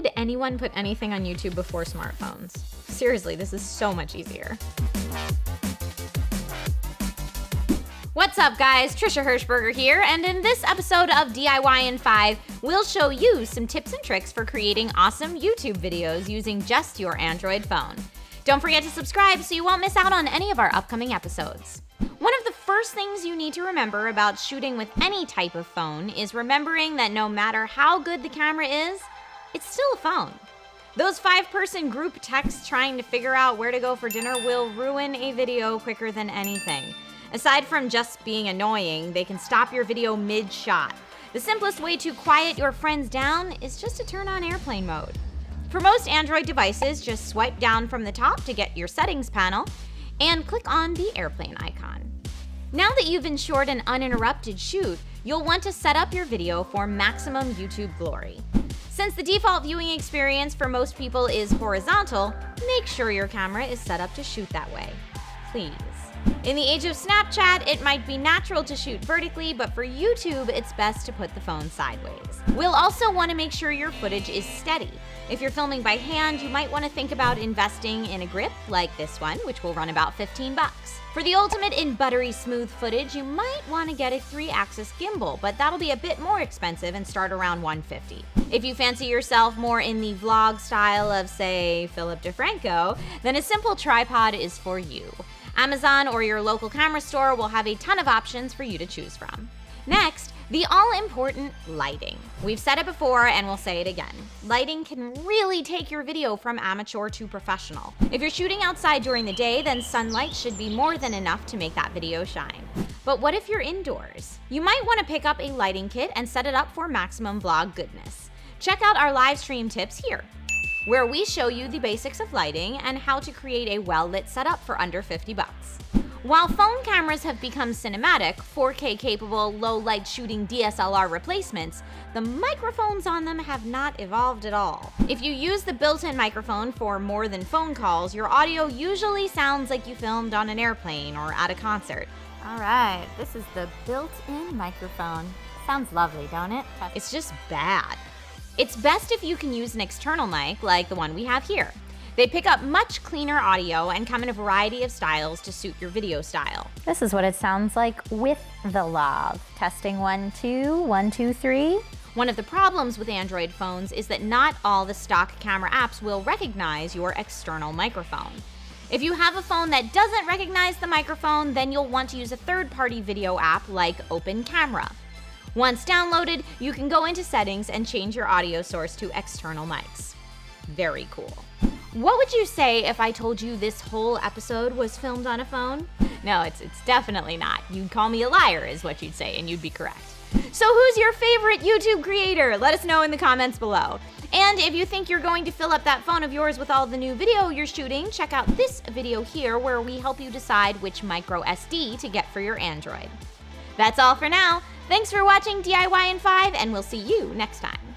did anyone put anything on YouTube before smartphones? Seriously, this is so much easier. What's up guys, Trisha Hirschberger here, and in this episode of DIY in 5, we'll show you some tips and tricks for creating awesome YouTube videos using just your Android phone. Don't forget to subscribe so you won't miss out on any of our upcoming episodes. One of the first things you need to remember about shooting with any type of phone is remembering that no matter how good the camera is, it's still a phone. Those 5-person group texts trying to figure out where to go for dinner will ruin a video quicker than anything. Aside from just being annoying, they can stop your video mid-shot. The simplest way to quiet your friends down is just to turn on airplane mode. For most Android devices, just swipe down from the top to get your settings panel and click on the airplane icon. Now that you've ensured an uninterrupted shoot, you'll want to set up your video for maximum YouTube glory. Since the default viewing experience for most people is horizontal, make sure your camera is set up to shoot that way. Please. In the age of Snapchat, it might be natural to shoot vertically, but for YouTube, it's best to put the phone sideways. We'll also want to make sure your footage is steady. If you're filming by hand, you might want to think about investing in a grip like this one, which will run about 15 bucks. For the ultimate in buttery smooth footage, you might want to get a 3-axis gimbal, but that'll be a bit more expensive and start around $150. If you fancy yourself more in the vlog style of, say, Philip DeFranco, then a simple tripod is for you. Amazon or your local camera store will have a ton of options for you to choose from. Next, the all-important lighting. We've said it before and we'll say it again. Lighting can really take your video from amateur to professional. If you're shooting outside during the day, then sunlight should be more than enough to make that video shine. But what if you're indoors? You might want to pick up a lighting kit and set it up for maximum vlog goodness. Check out our live stream tips here, where we show you the basics of lighting and how to create a well-lit setup for under 50 bucks. While phone cameras have become cinematic, 4K capable, low-light shooting DSLR replacements, the microphones on them have not evolved at all. If you use the built-in microphone for more than phone calls, your audio usually sounds like you filmed on an airplane or at a concert. All right, this is the built-in microphone. Sounds lovely, don't it? It's just bad. It's best if you can use an external mic like the one we have here. They pick up much cleaner audio and come in a variety of styles to suit your video style. This is what it sounds like with the lav. Testing 1, 2, 1, 2, 3. One of the problems with Android phones is that not all the stock camera apps will recognize your external microphone. If you have a phone that doesn't recognize the microphone, then you'll want to use a third-party video app like Open Camera. Once downloaded, you can go into settings and change your audio source to external mics. Very cool. What would you say if I told you this whole episode was filmed on a phone? No, it's definitely not. You'd call me a liar is what you'd say, and you'd be correct. So who's your favorite YouTube creator? Let us know in the comments below. And if you think you're going to fill up that phone of yours with all the new video you're shooting, check out this video here where we help you decide which micro SD to get for your Android. That's all for now. Thanks for watching DIY in 5, and we'll see you next time.